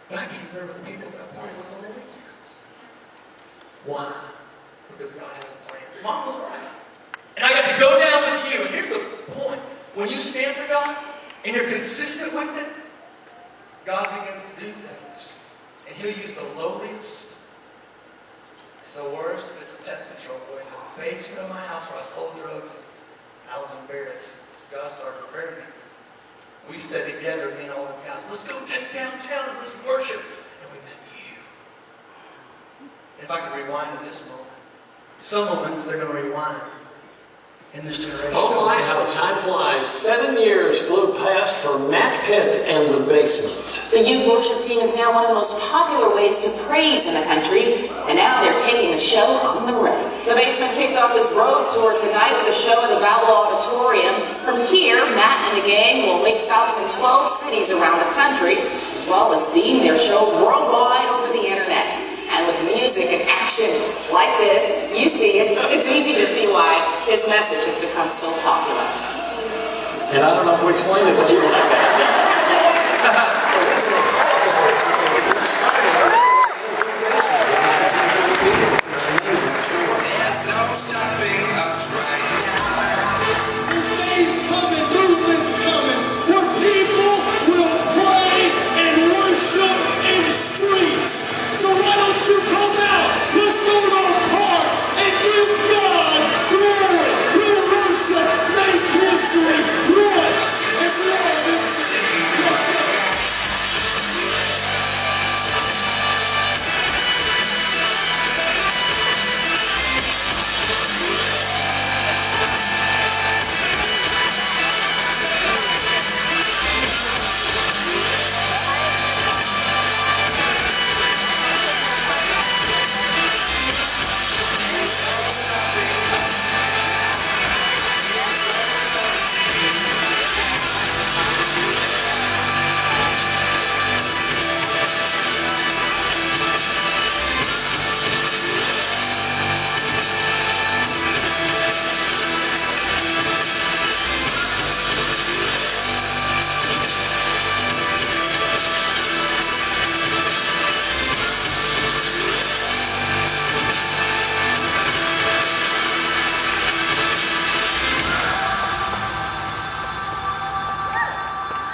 But I can't remember the people that I party with on the weekends. Why? Because God has a plan. Mom was right. And I got to go down with you. And here's the point. When you stand for God and you're consistent with it, God begins to do things. And He'll use the lowliest, the worst, if it's a pest control boy, in the basement of my house where I sold drugs. I was embarrassed. God started preparing me. We sat together, me and all the guys, let's go take downtown and let's worship. And we met you. If I could rewind to this moment. Some moments they're going to rewind in this generation. Oh my, how time flies. 7 years flew past for Matt Pitt and the Basement. The youth worship team is now one of the most popular ways to praise in the country, and now they're taking the show on the road. The Basement kicked off its road tour tonight with a show at the Vallow Auditorium. From here, Matt and the gang will make stops in 12 cities around the country, as well as beam their shows worldwide over the internet. And with music and action like this, you see it, it's easy to see why his message has become so popular. And I don't know if we explained it, but you were like that. The reason it's called the Basement is this it's an amazing story. There's no stopping us right now. There's days coming, movements coming, where people will pray and worship in the streets. So why don't you come out? Let's do our part and give God glory. We'll worship, make history, rest, and love.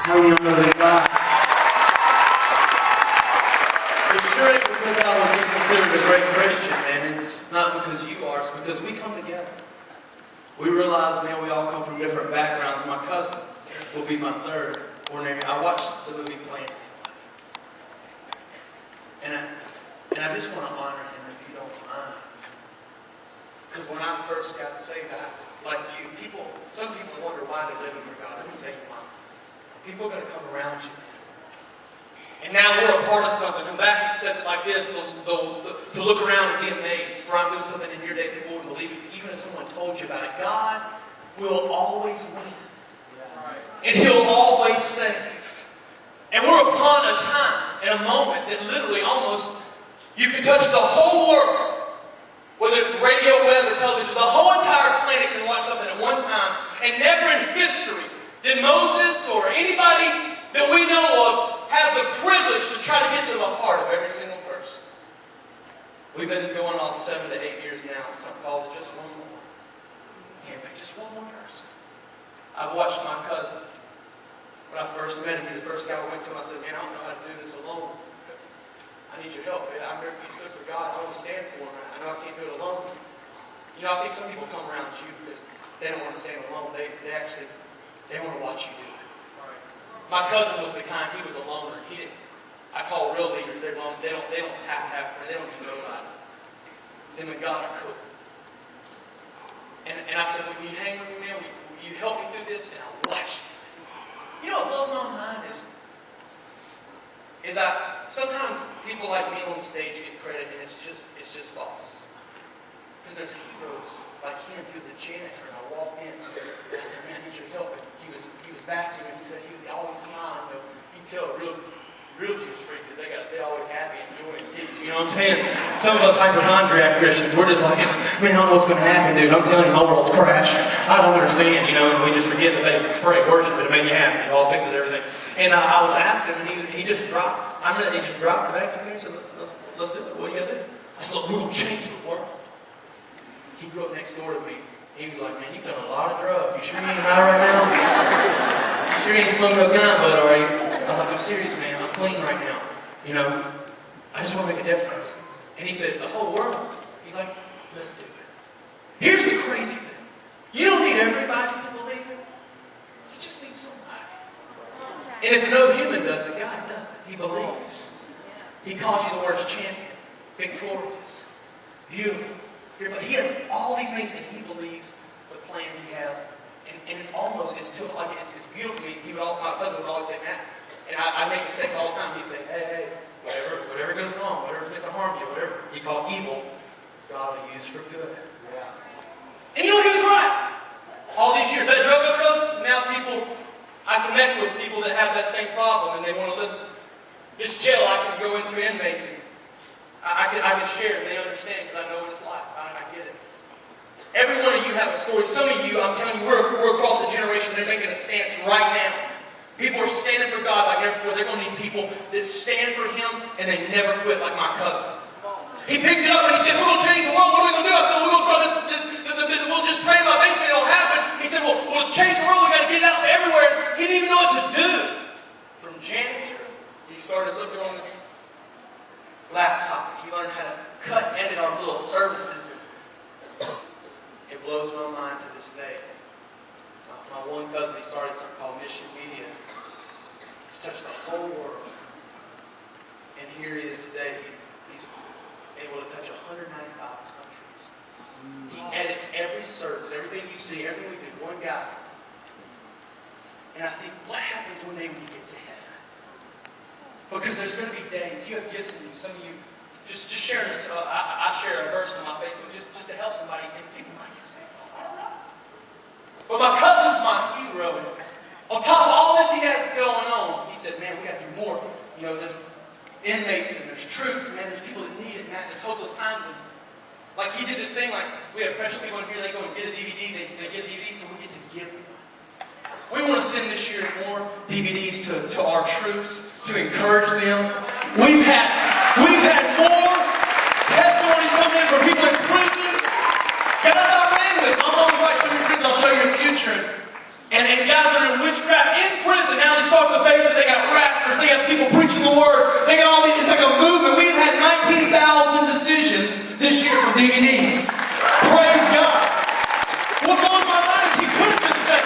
How do you know that God? It sure ain't because I would be considered a great Christian, man. It's not because you are. It's because we come together. We realize, man, we all come from different backgrounds. My cousin will be my third ordinary. I watched the movie Playing His Life. And I just want to honor him, if you don't mind. Because when I first got saved, like you, some people wonder why they're living for God. Let me tell you why. People are going to come around you. And now we're a part of something. Habakkuk says it like this, to look around and be amazed. For I'm doing something in your day people wouldn't believe it, even if someone told you about it. God will always win. And He'll always save. And we're upon a time and a moment that literally almost, you can touch the whole world. Whether it's radio, web, or television, the whole entire planet can watch something at one time. And never in history did Moses or anybody that we know of have the privilege to try to get to the heart of every single person. We've been going off 7 to 8 years now. Something called Just One More. Can't pick just one more person. I've watched my cousin. When I first met him, he's the first guy I went to him. I said, man, I don't know how to do this alone. I need your help. Man. I remember you stood for God. I want to stand for Him. I know I can't do it alone. You know, I think some people come around you because they don't want to stand alone. They want to watch you do it. My cousin was the kind, he was a loner. I call real leaders, they're lone. They don't have friends. They don't need nobody. Them and God are cool. And I said, when you hang with me, man, will you help me through this? And I'll watch you. You know what blows my mind is sometimes people like me on the stage get credit, and it's just false. Because there's heroes like him. He was a janitor, and I walked in, and I said, man, I need your help. And he was vacuuming. He said he always smiling. You know, you can tell a real Jewish freak because they always happy and enjoying You know what I'm saying? Some of us hypochondriac Christians, we're just like, man, I don't know what's going to happen, dude. I'm telling you, my world's crashed. I don't understand, you know, and we just forget the basics. Pray, worship, it'll make you happy. It all fixes everything. And I was asking him, he just dropped, he just dropped the vacuum here and said, let's do it. What do you got to do? I said, look, we're going to change the world. He grew up next door to me. He was like, man, you've done a lot of drugs. You sure you ain't high right now? You sure you ain't smoking no gun, bud, are you? I was like, I'm serious, man. I'm clean right now. You know, I just want to make a difference. And he said, the whole world. He's like, let's do it. Here's the crazy thing. You don't need everybody to believe it. You just need somebody. And if no human does it, God does it. He believes. He calls you the word's champion, victorious, beautiful, fearful. He has all these things, and he believes the plan he has. And it's almost, it's beautiful to me. My husband would always say, Matt, and I make mistakes all the time. He'd say, hey, whatever goes wrong, whatever's meant to harm you, whatever you call evil, God will use for good. Yeah. And you know, he was right. All these years, that drug overdose, now I connect with people that have that same problem and they want to listen. This jail, I can go into inmates and I can share and they understand because I know what it's like. I get it. Every one of you have a story. Some of you, I'm telling you, we're across a generation, they're making a stance right now. People are standing for God like never before. They're going to need people that stand for Him and they never quit like my cousin. He picked it up and he said, we're going to change the world. What are we going to do? I said, we're going to start we'll just pray in my basement. It'll happen. He said, well, to change the world, we've got to get it out to everywhere. He didn't even know what to do. From janitor, he started looking on his laptop. He learned how to cut and edit our little services. It blows my mind to this day. My one cousin, he started something called Mission Media. He touched the whole world. And here he is today. He's able to touch 195 countries. He edits every service, everything you see, everything we do, one guy. And I think, what happens when we get to heaven? Because there's going to be days, you have gifts in you, some of you, just sharing this, I share a verse on my Facebook just to help somebody, and people might get saved. I don't know. But my cousin's my hero, and on top of all this he has going on, he said, man, we got to do more. You know, there's inmates and there's truth, man, there's people that need it, man, there's hopeless times. And like he did this thing, like we have precious people in here, they go and get a DVD, they get a DVD, so we get to give them. We want to send this year more DVDs to our troops, to encourage them. We've had more testimonies come in from people in prison. Guys I ran with, I'm always like, show me friends, I'll show you the future. And guys that are in witchcraft in prison, now they start in the basement, they got rappers, they got people preaching the word, they got all these, it's like a movement. We've had 19,000 decisions this year from DVDs. Praise God. What blows my mind is he could have just said,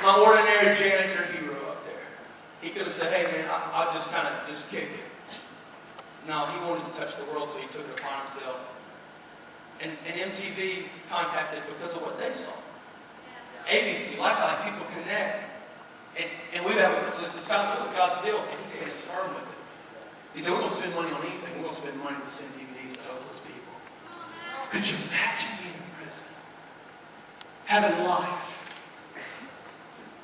my ordinary janitor hero up there. He could have said, hey man, I'll just kind of just kick it. No, he wanted to touch the world, so he took it upon himself. And MTV contacted because of what they saw. ABC, Lifetime, people connect. And we've had, so it's God's deal, and he stands firm with it. He said, we're going to spend money on anything. We're going to spend money to send DVDs to homeless people. Could you imagine being in prison? Having life.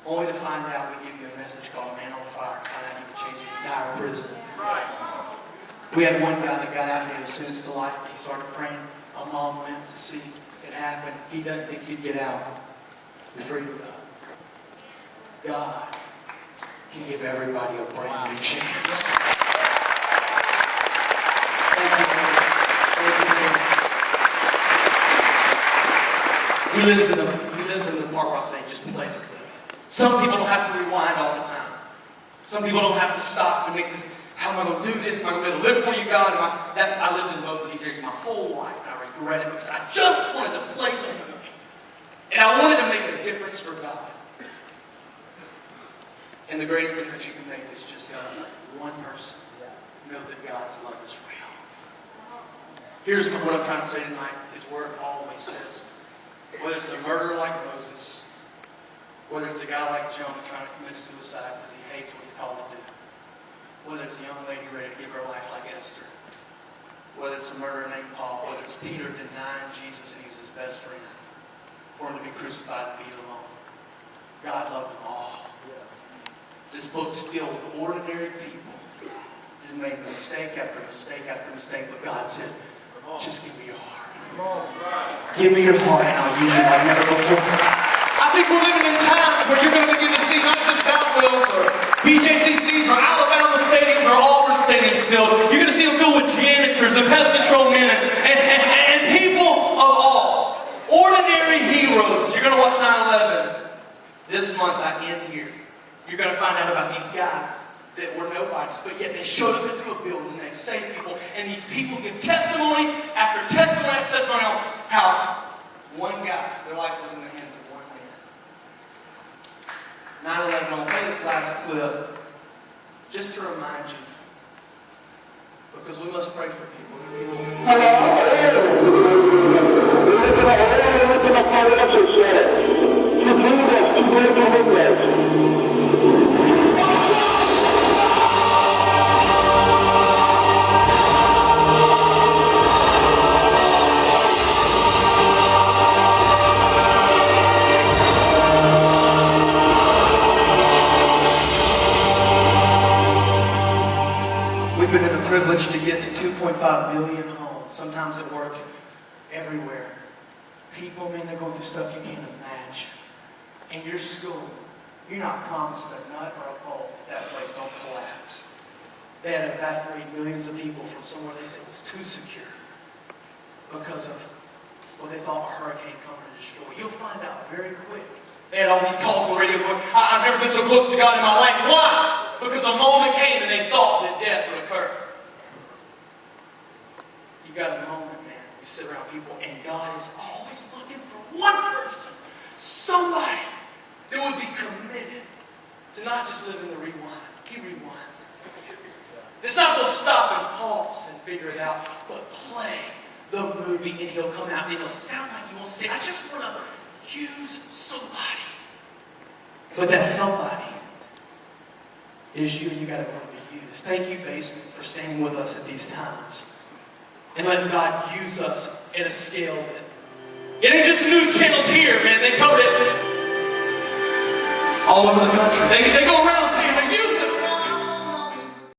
Only to find out we give you a message called Man on Fire. Find out you can change the entire prison. We had one guy that got out here, was sentenced to life. He started praying. My mom went to see it happen. He doesn't think he'd get out. You're free to go. God can give everybody a brand new chance. Thank you, man. Thank you, man. He lives in the part where I say, just play with him. Some people don't have to rewind all the time. Some people don't have to stop and make, how am I going to do this? Am I going to be able to live for you, God? I lived in both of these areas my whole life, and I regret it because I just wanted to play the movie. And I wanted to make a difference for God. And the greatest difference you can make is just one person know that God's love is real. Here's what I'm trying to say tonight. His word always says, whether it's a murderer like Moses, whether it's a guy like Jonah trying to commit suicide because he hates what he's called to do, whether it's a young lady ready to give her life like Esther, whether it's a murderer named Paul, whether it's Peter denying Jesus and he was his best friend, for him to be crucified and beat alone. God loved them all. This book's filled with ordinary people that who made mistake after mistake after mistake, but God said, just give me your heart. Give me your heart and I'll use you like never before. I think we're living in times where you're going to begin to see not just Boutwells or BJCCs or Alabama stadiums or Auburn stadiums filled. You're going to see them filled with janitors and pest control men and people of all. Ordinary heroes. As you're going to watch 9/11 this month, I end here. You're going to find out about these guys that were nobodies, but yet they showed up into a building, they saved people, and these people give testimony after testimony after testimony on how one guy, their life was in the hands of one man. 9/11, I'll play this last clip just to remind you, because we must pray for people. We've been in the privilege to get to 2.5 million homes, sometimes at work, everywhere. People, man, they're going through stuff you can't imagine. In your school, you're not promised a nut or a bolt if that place don't collapse. They had evacuated millions of people from somewhere they said was too secure because of what they thought a hurricane coming to destroy. You'll find out very quick. They had all these calls on the radio going, I've never been so close to God in my life. Why? Because a moment came and they thought that death would occur. You've got a moment, man. You sit around people and God is always looking for one person, somebody that would be committed to not just live in the rewind. He rewinds. It's not going to stop and pause and figure it out, but play the movie and he'll come out and it'll sound like he wants to say, I just want to use somebody. But that somebody is you, and you got to want to be used. Thank you, Basement, for standing with us at these times and letting God use us at a scale that it ain't just news channels here, man. They cover it all over the country. They go around saying they use